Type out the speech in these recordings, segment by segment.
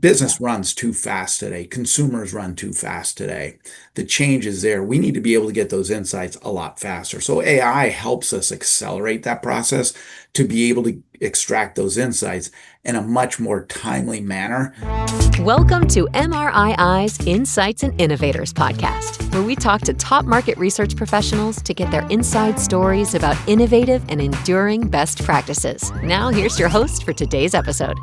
Business runs too fast today. Consumers run too fast today. The change is there. We need to be able to get those insights a lot faster. So AI helps us accelerate that process to be able to extract those insights in a much more timely manner. Welcome to MRII's Insights and Innovators podcast, where we talk to top market research professionals to get their inside stories about innovative and enduring best practices. Now, here's your host for today's episode.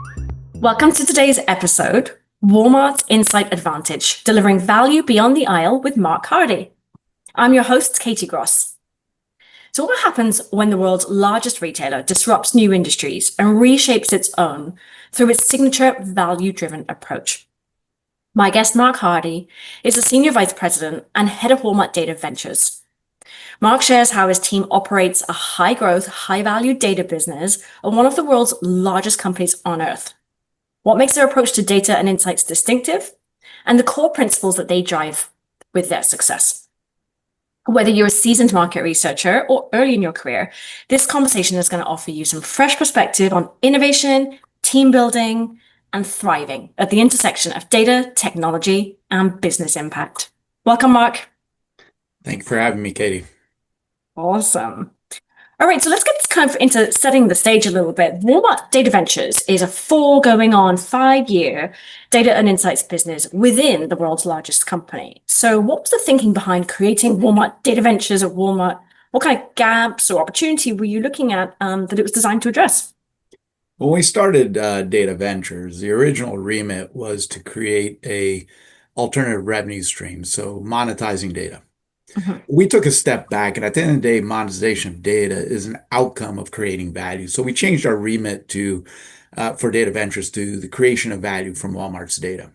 Welcome to today's episode, Walmart's Insight Advantage, delivering value beyond the aisle with Mark Hardy. I'm your host, Katie Gross. So what happens when the world's largest retailer disrupts new industries and reshapes its own through its signature value-driven approach? My guest, Mark Hardy, is the Senior Vice President and Head of Walmart Data Ventures. Mark shares how his team operates a high-growth, high-value data business at one of the world's largest companies on earth, what makes their approach to data and insights distinctive, and the core principles that they drive with their success. Whether you're a seasoned market researcher or early in your career, this conversation is going to offer you some fresh perspective on innovation, team building, and thriving at the intersection of data, technology, and business impact. Welcome, Mark. Thank you for having me, Katie. Awesome. All right, so let's get kind of into setting the stage a little bit. Walmart Data Ventures is a 5-year data and insights business within the world's largest company. So what was the thinking behind creating Walmart Data Ventures at Walmart? What kind of gaps or opportunity were you looking at that it was designed to address? When we started Data Ventures, the original remit was to create a alternative revenue stream, so monetizing data. We took a step back, and at the end of the day, monetization of data is an outcome of creating value. So we changed our remit to for Data Ventures to the creation of value from Walmart's data.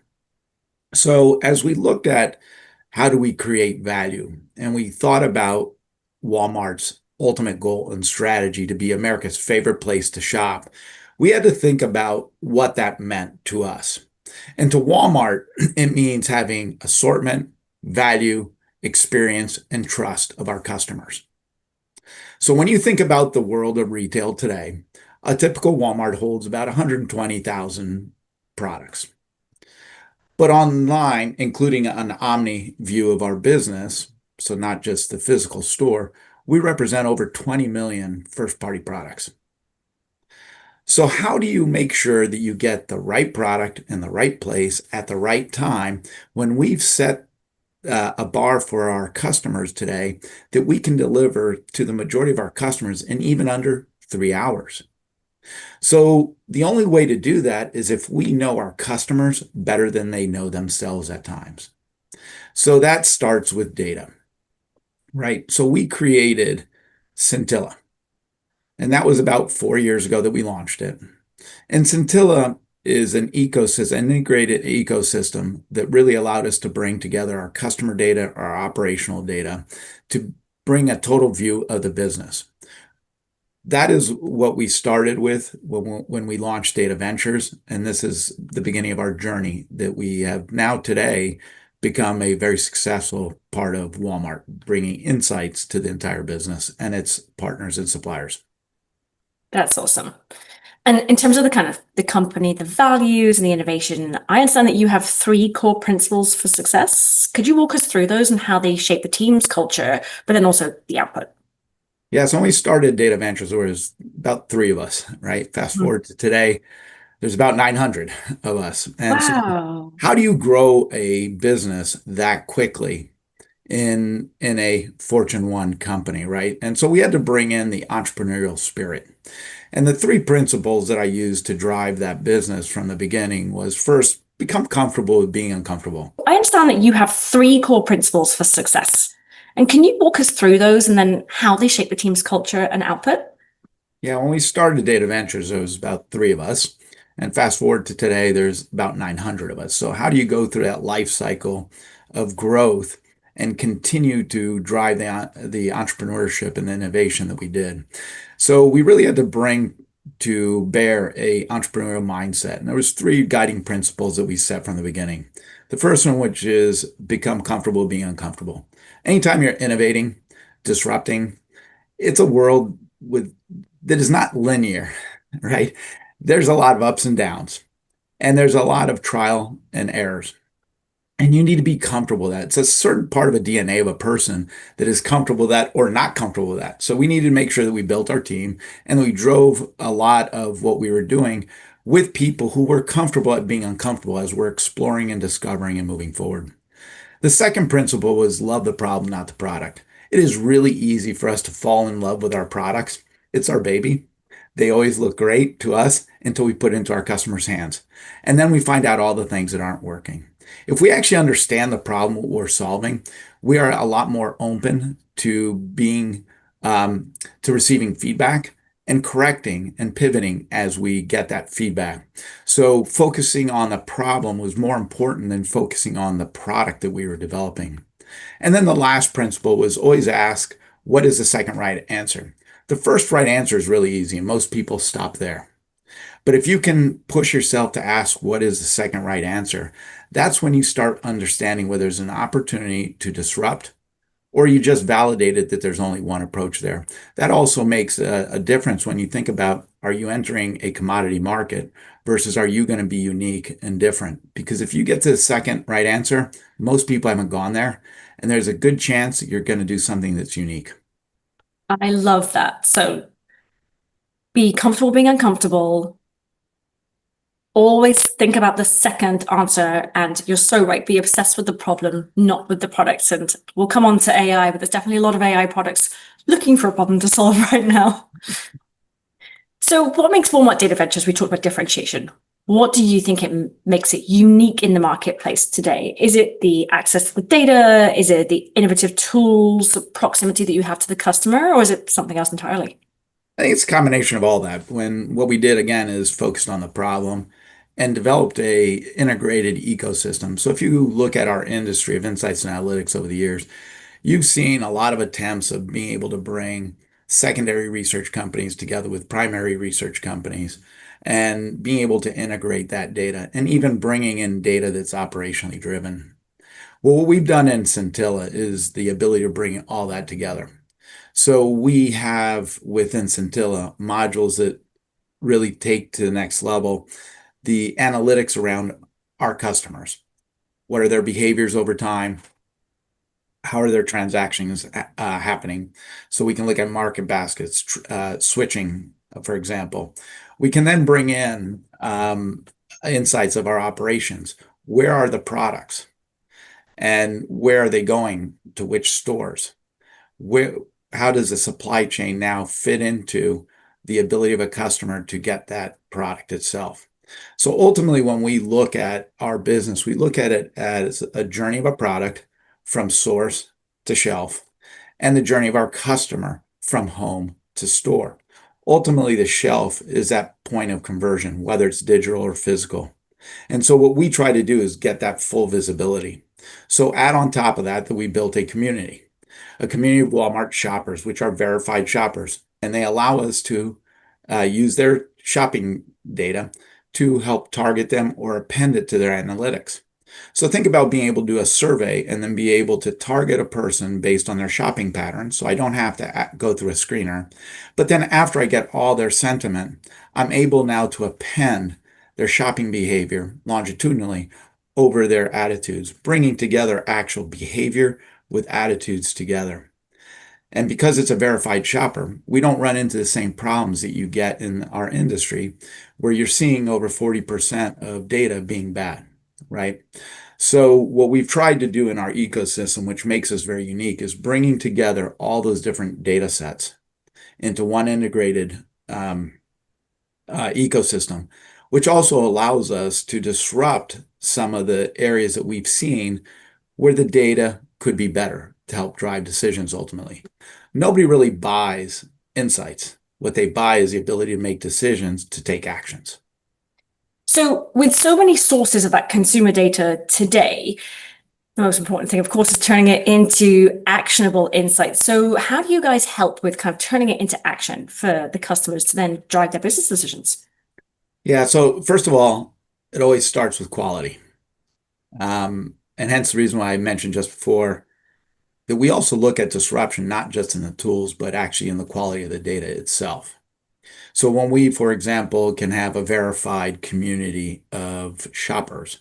So as we looked at how do we create value, and we thought about Walmart's ultimate goal and strategy to be America's favorite place to shop, we had to think about what that meant to us. And to Walmart, it means having assortment, value, experience, and trust of our customers. So when you think about the world of retail today, a typical Walmart holds about 120,000 products. But online, including an omni view of our business, so not just the physical store, we represent over 20 million first-party products. So how do you make sure that you get the right product in the right place at the right time when we've set a bar for our customers today that we can deliver to the majority of our customers in even under 3 hours? So the only way to do that is if we know our customers better than they know themselves at times. So that starts with data, right? So we created Scintilla, and that was about 4 years ago that we launched it. And Scintilla is an integrated ecosystem that really allowed us to bring together our customer data, our operational data, to bring a total view of the business. That is what we started with when we launched Data Ventures, and this is the beginning of our journey that we have now today become a very successful part of Walmart, bringing insights to the entire business and its partners and suppliers. That's awesome. And in terms of the company, the values and the innovation, I understand that you have 3 core principles for success. Could you walk us through those and how they shape the team's culture, but then also the output? Yeah, so when we started Data Ventures, there was about 3 of us, right? Fast forward to today, there's about 900 of us. And so Wow. how do you grow a business that quickly in a Fortune 1 company, right? And so we had to bring in the entrepreneurial spirit. And the 3 principles that I used to drive that business from the beginning was, first, become comfortable with being uncomfortable. I understand that you have 3 core principles for success. And can you walk us through those and then how they shape the team's culture and output? Yeah, when we started Data Ventures, there was about 3 of us. And fast forward to today, there's about 900 of us. So how do you go through that life cycle of growth and continue to drive the entrepreneurship and innovation that we did? So we really had to bring to bear a entrepreneurial mindset. And there was 3 guiding principles that we set from the beginning. The first one, which is become comfortable being uncomfortable. Anytime you're innovating, disrupting, it's a world that is not linear, right? There's a lot of ups and downs. And there's a lot of trial and errors. And you need to be comfortable with that. It's a certain part of a DNA of a person that is comfortable with that or not comfortable with that. So we needed to make sure that we built our team and we drove a lot of what we were doing with people who were comfortable at being uncomfortable as we're exploring and discovering and moving forward. The second principle was love the problem, not the product. It is really easy for us to fall in love with our products. It's our baby. They always look great to us until we put it into our customers' hands. And then we find out all the things that aren't working. If we actually understand the problem we're solving, we are a lot more open to being to receiving feedback and correcting and pivoting as we get that feedback. So focusing on the problem was more important than focusing on the product that we were developing. And then the last principle was always ask, what is the second right answer? The first right answer is really easy, and most people stop there. But if you can push yourself to ask what is the second right answer, that's when you start understanding whether there's an opportunity to disrupt or you just validated that there's only one approach there. That also makes a difference when you think about, are you entering a commodity market versus are you going to be unique and different? Because if you get to the second right answer, most people haven't gone there, and there's a good chance that you're going to do something that's unique. I love that. So be comfortable being uncomfortable. Always think about the second answer. And you're so right. Be obsessed with the problem, not with the products. And we'll come on to AI, but there's definitely a lot of AI products looking for a problem to solve right now. So what makes Walmart Data Ventures? We talked about differentiation. What do you think it makes it unique in the marketplace today? Is it the access to the data? Is it the innovative tools, the proximity that you have to the customer, or is it something else entirely? I think it's a combination of all that. When what we did again is focused on the problem and developed a integrated ecosystem. So if you look at our industry of insights and analytics over the years, you've seen a lot of attempts of being able to bring secondary research companies together with primary research companies and being able to integrate that data and even bringing in data that's operationally driven. Well, what we've done in Scintilla is the ability to bring all that together. So we have within Scintilla modules that really take to the next level the analytics around our customers. What are their behaviors over time? How are their transactions happening? So we can look at market baskets, switching, for example. We can then bring in insights of our operations. Where are the products? And where are they going to which stores? Where, how does the supply chain now fit into the ability of a customer to get that product itself? So ultimately, when we look at our business, we look at it as a journey of a product from source to shelf and the journey of our customer from home to store. Ultimately, the shelf is that point of conversion, whether it's digital or physical. And so what we try to do is get that full visibility. So add on top of that we built a community of Walmart shoppers, which are verified shoppers, and they allow us to use their shopping data to help target them or append it to their analytics. So think about being able to do a survey and then be able to target a person based on their shopping patterns. So I don't have to go through a screener. But then after I get all their sentiment, I'm able now to append their shopping behavior longitudinally over their attitudes, bringing together actual behavior with attitudes together. And because it's a verified shopper, we don't run into the same problems that you get in our industry, where you're seeing over 40% of data being bad, right? So what we've tried to do in our ecosystem, which makes us very unique, is bringing together all those different data sets into one integrated ecosystem, which also allows us to disrupt some of the areas that we've seen where the data could be better to help drive decisions ultimately. Nobody really buys insights. What they buy is the ability to make decisions to take actions. So, with so many sources of that consumer data today, the most important thing, of course, is turning it into actionable insights. So, how do you guys help with kind of turning it into action for the customers to then drive their business decisions? Yeah, so first of all, it always starts with quality. And hence the reason why I mentioned just before that we also look at disruption, not just in the tools, but actually in the quality of the data itself. So when we, for example, can have a verified community of shoppers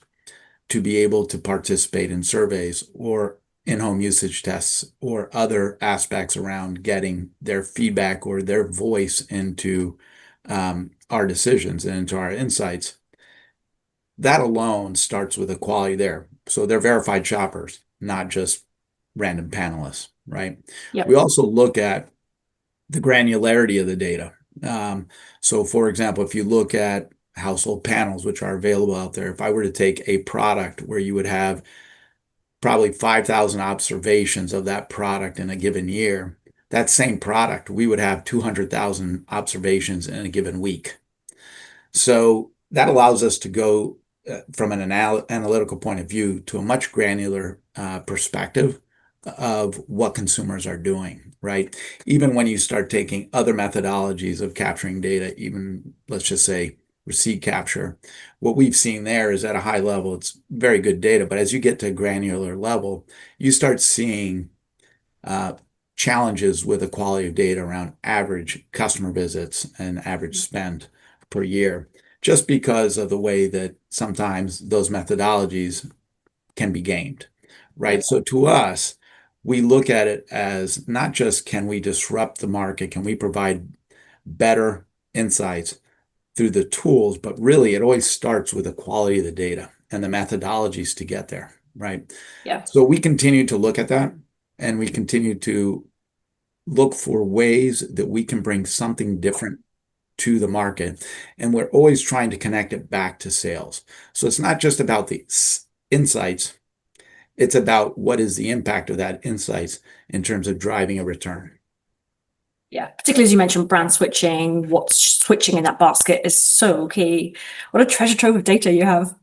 to be able to participate in surveys or in-home usage tests or other aspects around getting their feedback or their voice into our decisions and into our insights, that alone starts with equality there. So they're verified shoppers, not just random panelists, right? We Yep. also look at the granularity of the data. So, for example, if you look at household panels, which are available out there, if I were to take a product where you would have probably 5,000 observations of that product in a given year, that same product, we would have 200,000 observations in a given week. So that allows us to go from an analytical point of view to a much granular perspective of what consumers are doing, right? Even when you start taking other methodologies of capturing data, even let's just say receipt capture, what we've seen there is at a high level, it's very good data. But as you get to a granular level, you start seeing uh, challenges with the quality of data around average customer visits and average spend per year, just because of the way that sometimes those methodologies can be gamed, right? Yep. So to us, we look at it as not just can we disrupt the market, can we provide better insights through the tools, but really it always starts with the quality of the data and the methodologies to get there, right? Yeah. So we continue to look at that and we continue to look for ways that we can bring something different to the market. And we're always trying to connect it back to sales. So it's not just about the insights, it's about what is the impact of that insights in terms of driving a return. Yeah. Particularly as you mentioned, brand switching, what's switching in that basket is so key. What a treasure trove of data you have.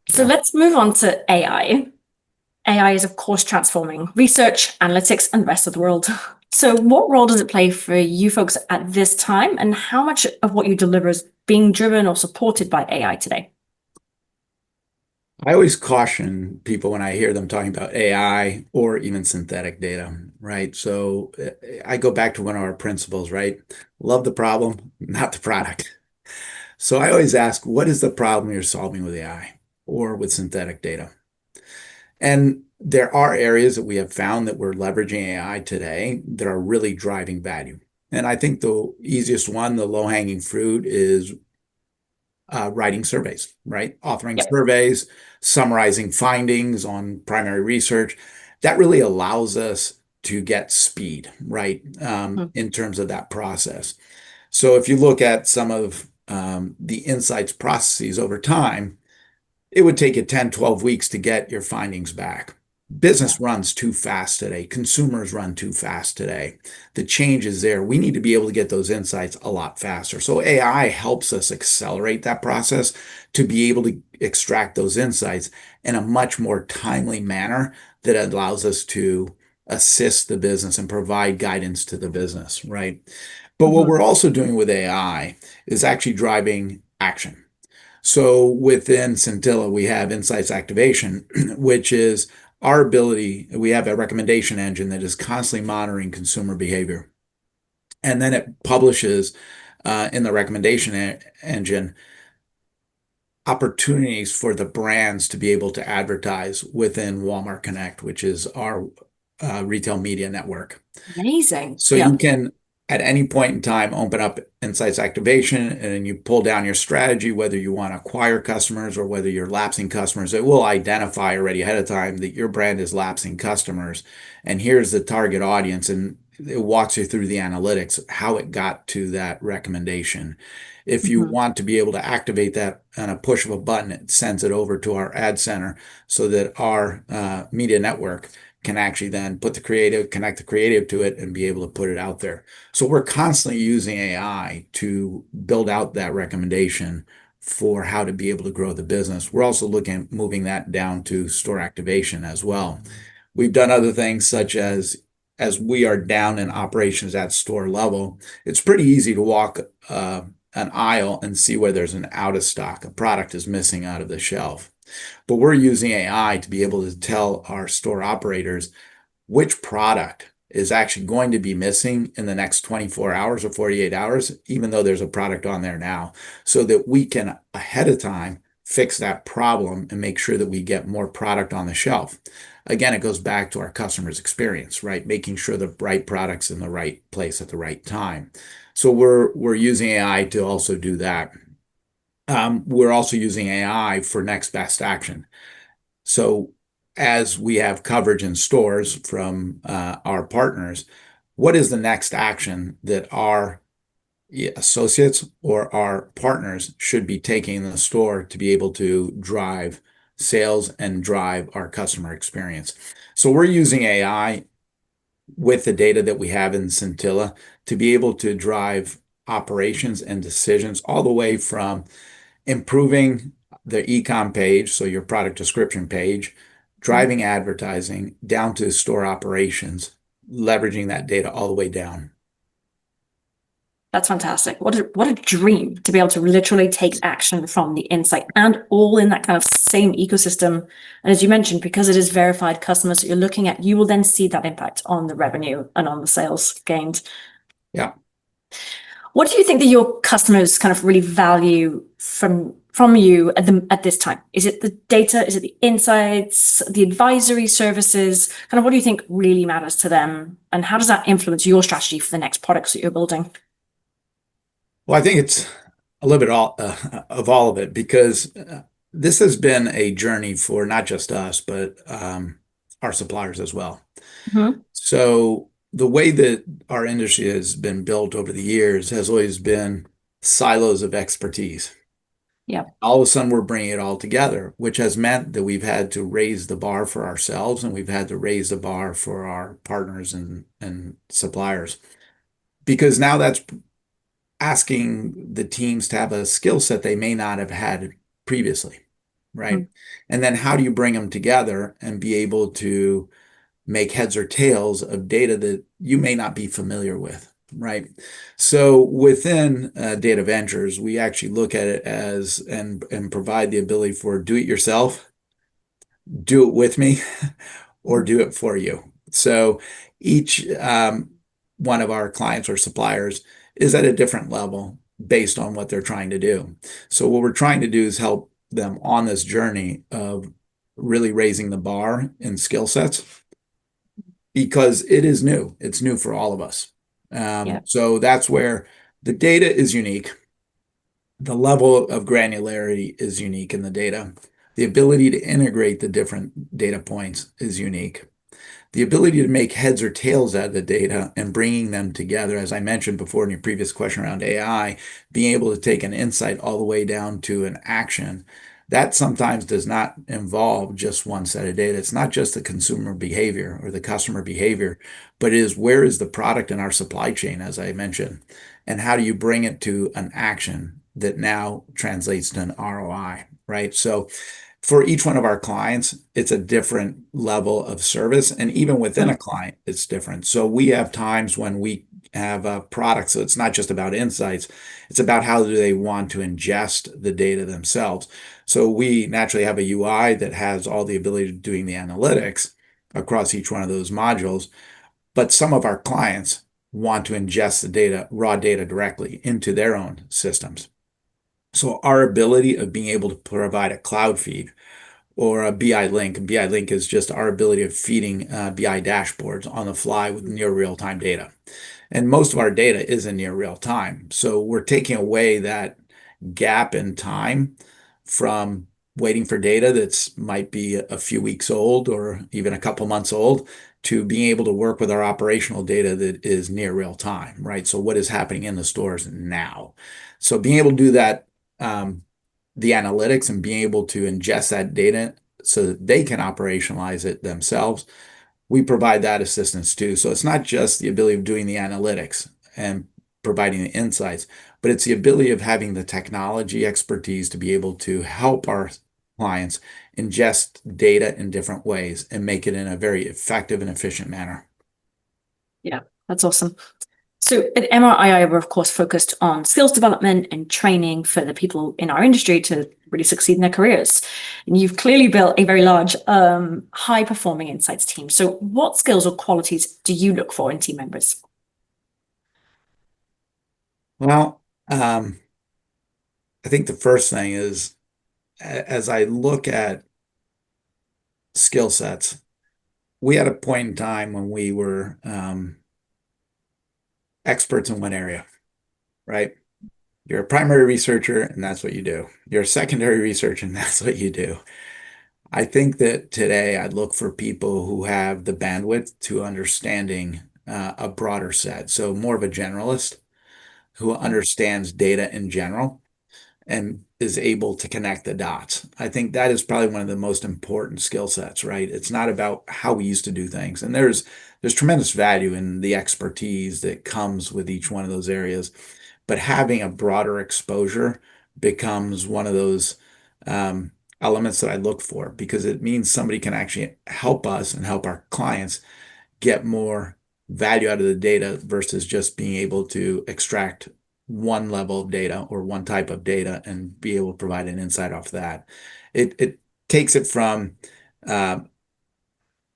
So Yeah. let's move on to AI. AI is, of course, transforming research, analytics, and the rest of the world. So, what role does it play for you folks at this time, and how much of what you deliver is being driven or supported by AI today? I always caution people when I hear them talking about AI or even synthetic data, right? So I go back to one of our principles, right? Love the problem, not the product. So I always ask, what is the problem you're solving with AI or with synthetic data? And there are areas that we have found that we're leveraging AI today that are really driving value. And I think the easiest one, the low-hanging fruit, is writing surveys, right? Authoring Yep. surveys, summarizing findings on primary research. That really allows us to get speed, right? Mhm. In terms of that process. So if you look at some of the insights processes over time, it would take you 10, 12 weeks to get your findings back. Yeah. Business runs too fast today. Consumers run too fast today. The change is there. We need to be able to get those insights a lot faster. So AI helps us accelerate that process to be able to extract those insights in a much more timely manner that allows us to assist the business and provide guidance to the business, right? But what Mhm. we're also doing with AI is actually driving action. So within Scintilla, we have insights activation, which is our ability. We have a recommendation engine that is constantly monitoring consumer behavior. And then it publishes in the recommendation engine opportunities for the brands to be able to advertise within Walmart Connect, which is our retail media network. Amazing. So Yeah. you can, at any point in time, open up Insights Activation and you pull down your strategy, whether you want to acquire customers or whether you're lapsing customers. It will identify already ahead of time that your brand is lapsing customers. And here's the target audience. And it walks you through the analytics, how it got to that recommendation. If you Mhm. want to be able to activate that on a push of a button, it sends it over to our ad center so that our media network can actually then put the creative, connect the creative to it and be able to put it out there. So we're constantly using AI to build out that recommendation for how to be able to grow the business. We're also looking at moving that down to store activation as well. We've done other things such as we are down in operations at store level, it's pretty easy to walk an aisle and see where there's an out of stock, a product is missing out of the shelf. But we're using AI to be able to tell our store operators which product is actually going to be missing in the next 24 hours or 48 hours, even though there's a product on there now, so that we can ahead of time fix that problem and make sure that we get more product on the shelf. Again, it goes back to our customers' experience, right? Making sure the right product's in the right place at the right time. So we're using AI to also do that. We're also using AI for next best action. So as we have coverage in stores from our partners, what is the next action that our associates or our partners should be taking in the store to be able to drive sales and drive our customer experience? So we're using AI with the data that we have in Scintilla to be able to drive operations and decisions all the way from improving the e-com page, so your product description page, driving advertising down to store operations, leveraging that data all the way down. That's fantastic. What a dream to be able to literally take action from the insight and all in that kind of same ecosystem. And as you mentioned, because it is verified customers that you're looking at, you will then see that impact on the revenue and on the sales gained. Yeah. What do you think that your customers kind of really value from you at this time? Is it the data? Is it the insights, the advisory services? Kind of what do you think really matters to them? And how does that influence your strategy for the next products that you're building? Well, I think it's a little bit of all of it because this has been a journey for not just us, but our suppliers as well. Mhm. So the way that our industry has been built over the years has always been silos of expertise. Yeah. All of a sudden, we're bringing it all together, which has meant that we've had to raise the bar for ourselves and we've had to raise the bar for our partners and suppliers. Because now that's asking the teams to have a skill set they may not have had previously, right? Mhm. And then how do you bring them together and be able to make heads or tails of data that you may not be familiar with, right? So within Data Ventures, we actually look at it as and provide the ability for do it yourself, do it with me, or do it for you. So each one of our clients or suppliers is at a different level based on what they're trying to do. So what we're trying to do is help them on this journey of really raising the bar in skill sets because it is new. It's new for all of us. Yeah. So that's where the data is unique. The level of granularity is unique in the data. The ability to integrate the different data points is unique. The ability to make heads or tails out of the data and bringing them together, as I mentioned before in your previous question around AI, being able to take an insight all the way down to an action, that sometimes does not involve just one set of data. It's not just the consumer behavior or the customer behavior, but it is where is the product in our supply chain, as I mentioned, and how do you bring it to an action that now translates to an ROI, right? So for each one of our clients, it's a different level of service. And even within a client, it's different. So we have times when we have a product. So it's not just about insights. It's about how do they want to ingest the data themselves. So we naturally have a UI that has all the ability to doing the analytics across each one of those modules. But some of our clients want to ingest the data, raw data directly into their own systems. So our ability of being able to provide a cloud feed or a BI link, and BI link is just our ability of feeding BI dashboards on the fly with near real-time data. And most of our data is in near real time. So we're taking away that gap in time from waiting for data that's might be a few weeks old or even a couple months old to being able to work with our operational data that is near real time, right? So what is happening in the stores now? So being able to do that, the analytics and being able to ingest that data so that they can operationalize it themselves, we provide that assistance too. So it's not just the ability of doing the analytics and providing the insights, but it's the ability of having the technology expertise to be able to help our clients ingest data in different ways and make it in a very effective and efficient manner. Yeah, that's awesome. So at MRII, we're of course focused on skills development and training for the people in our industry to really succeed in their careers. And you've clearly built a very large, high-performing insights team. So what skills or qualities do you look for in team members? Well, I think the first thing is as I look at skill sets, we had a point in time when we were experts in one area, right? You're a primary researcher, and that's what you do. You're a secondary researcher, and that's what you do. I think that today I'd look for people who have the bandwidth to understanding a broader set. So more of a generalist who understands data in general and is able to connect the dots. I think that is probably one of the most important skill sets, right? It's not about how we used to do things. And there's tremendous value in the expertise that comes with each one of those areas. But having a broader exposure becomes one of those elements that I look for because it means somebody can actually help us and help our clients get more value out of the data versus just being able to extract one level of data or one type of data and be able to provide an insight off that. It takes it from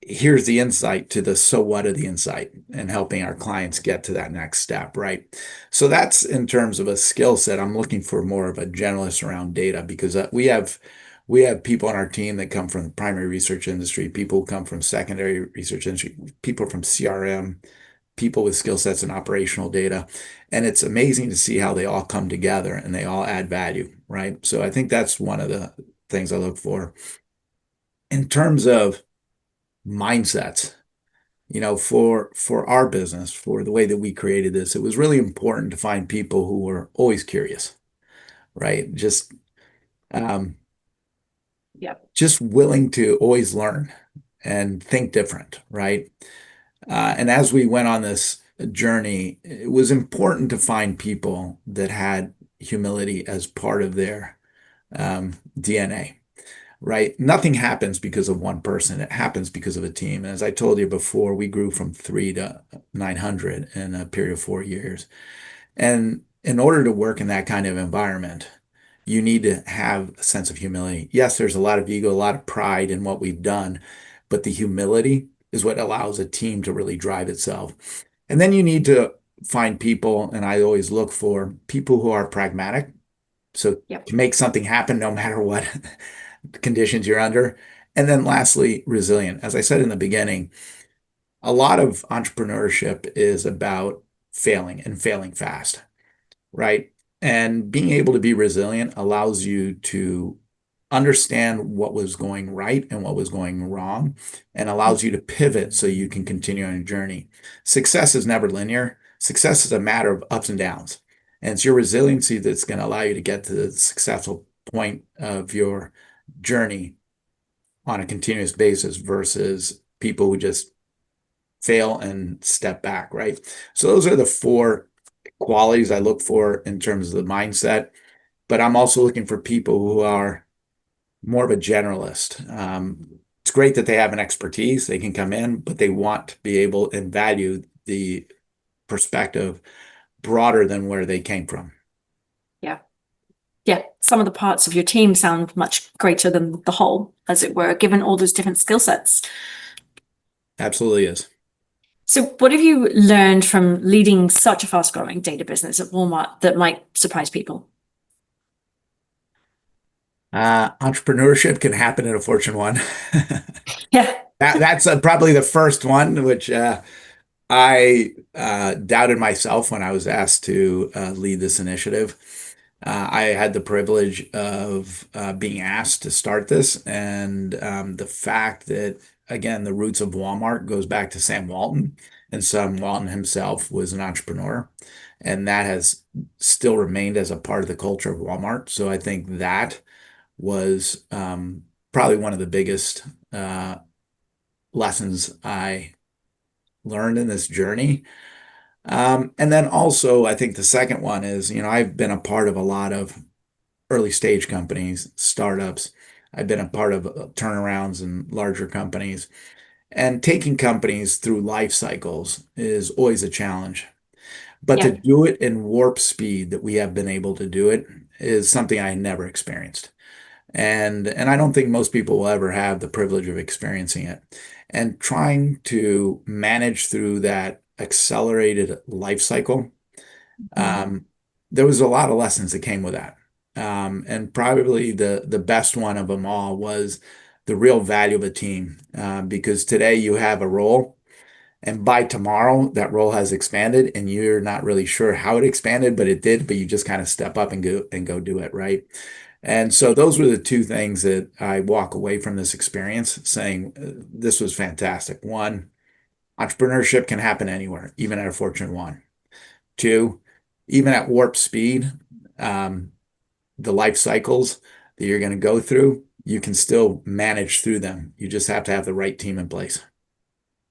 here's the insight to the so what of the insight and helping our clients get to that next step, right? So that's in terms of a skill set. I'm looking for more of a generalist around data because we have people on our team that come from the primary research industry, people who come from secondary research industry, people from CRM, people with skill sets in operational data. And it's amazing to see how they all come together and they all add value, right? So I think that's one of the things I look for. In terms of mindsets, for our business, for the way that we created this, it was really important to find people who were always curious, right? Um, Yep. just willing to always learn and think different, right? And as we went on this journey, it was important to find people that had humility as part of their DNA, right? Nothing happens because of one person. It happens because of a team. And as I told you before, we grew from 3 to 900 in a period of 4 years. And in order to work in that kind of environment, you need to have a sense of humility. Yes, there's a lot of ego, a lot of pride in what we've done, but the humility is what allows a team to really drive itself. And then you need to find people, and I always look for people who are pragmatic. So Yep. to make something happen no matter what conditions you're under. And then lastly, resilient. As I said in the beginning, a lot of entrepreneurship is about failing and failing fast, right? And being able to be resilient allows you to understand what was going right and what was going wrong and allows you to pivot so you can continue on your journey. Success is never linear. Success is a matter of ups and downs. And it's your resiliency that's going to allow you to get to the successful point of your journey on a continuous basis versus people who just fail and step back, right? So those are the four qualities I look for in terms of the mindset. But I'm also looking for people who are more of a generalist. It's great that they have an expertise, they can come in, but they want to be able and value the perspective broader than where they came from. Yeah. Yeah. Some of the parts of your team sound much greater than the whole, as it were, given all those different skill sets. Absolutely is. So, what have you learned from leading such a fast-growing data business at Walmart that might surprise people? Entrepreneurship can happen in a Fortune 1. Yeah. That's probably the first one, which I doubted myself when I was asked to lead this initiative. I had the privilege of being asked to start this, and the fact that, again, the roots of Walmart goes back to Sam Walton, and Sam Walton himself was an entrepreneur, and that has still remained as a part of the culture of Walmart. So I think that was probably one of the biggest lessons I learned in this journey. And then also, I think the second one is, I've been a part of a lot of early stage companies, startups. I've been a part of turnarounds and larger companies. And taking companies through life cycles is always a challenge. But to Yeah. do it in warp speed that we have been able to do it is something I never experienced. And I don't think most people will ever have the privilege of experiencing it. And trying to manage through that accelerated life cycle, Mhm. um, there was a lot of lessons that came with that. And probably the best one of them all was the real value of a team. Because today you have a role, and by tomorrow that role has expanded, and you're not really sure how it expanded, but it did. But you just kind of step up and go do it, right? And so those were the two things that I walk away from this experience saying, this was fantastic. One, entrepreneurship can happen anywhere, even at a Fortune 1. Two, even at warp speed, um, the life cycles that you're going to go through, you can still manage through them. You just have to have the right team in place.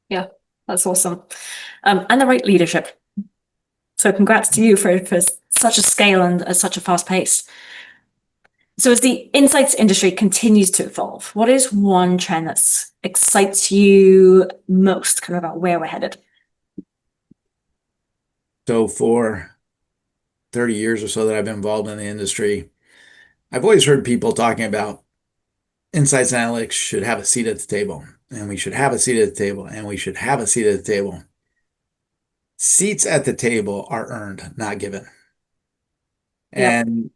Yeah, that's awesome. And the right leadership. So congrats to you for such a scale and at such a fast pace. So as the insights industry continues to evolve, what is one trend that excites you most kind of about where we're headed? So for 30 years or so that I've been involved in the industry, I've always heard people talking about insights analytics should have a seat at the table, and we should have a seat at the table, and we should have a seat at the table. Seats at the table are earned, not given. Yep. And,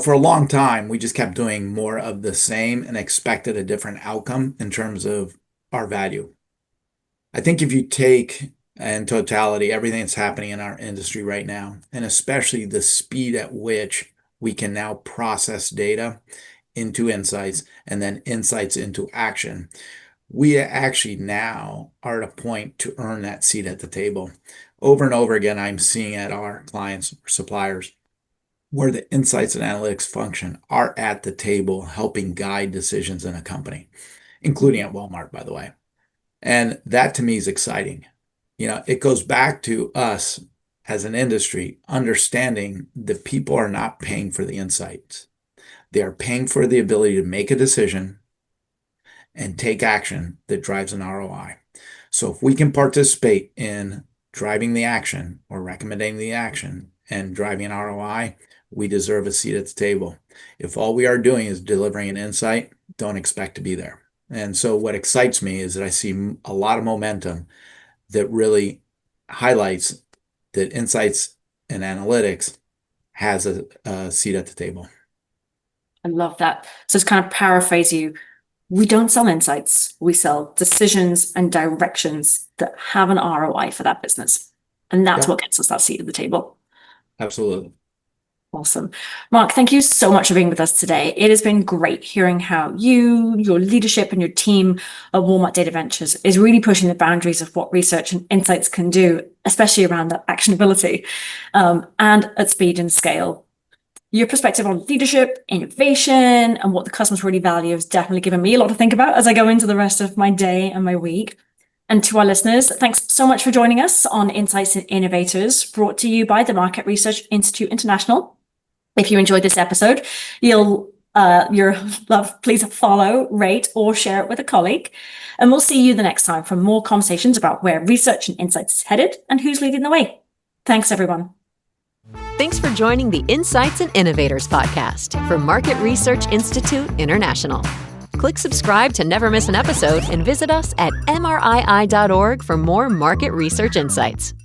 for a long time, we just kept doing more of the same and expected a different outcome in terms of our value. I think if you take in totality everything that's happening in our industry right now, and especially the speed at which we can now process data into insights and then insights into action, we actually now are at a point to earn that seat at the table. Over and over again, I'm seeing at our clients or suppliers where the insights and analytics function are at the table helping guide decisions in a company, including at Walmart, by the way. And that to me is exciting. It goes back to us as an industry understanding that people are not paying for the insights. They are paying for the ability to make a decision and take action that drives an ROI. So if we can participate in driving the action or recommending the action and driving an ROI, we deserve a seat at the table. If all we are doing is delivering an insight, don't expect to be there. And so what excites me is that I see a lot of momentum that really highlights that insights and analytics has a seat at the table. I love that. So to kind of paraphrase you, we don't sell insights, we sell decisions and directions that have an ROI for that business. And that's Yeah, what gets us that seat at the table. absolutely. Awesome. Mark, thank you so much for being with us today. It has been great hearing how you, your leadership, and your team at Walmart Data Ventures is really pushing the boundaries of what research and insights can do, especially around that actionability and at speed and scale. Your perspective on leadership, innovation, and what the customers really value has definitely given me a lot to think about as I go into the rest of my day and my week. And to our listeners, thanks so much for joining us on Insights and Innovators, brought to you by the Market Research Institute International. If you enjoyed this episode, your love, please follow, rate, or share it with a colleague. And we'll see you the next time for more conversations about where research and insights is headed and who's leading the way. Thanks, everyone. Thanks for joining the Insights and Innovators podcast from Market Research Institute International. Click subscribe to never miss an episode and visit us at mrii.org for more market research insights.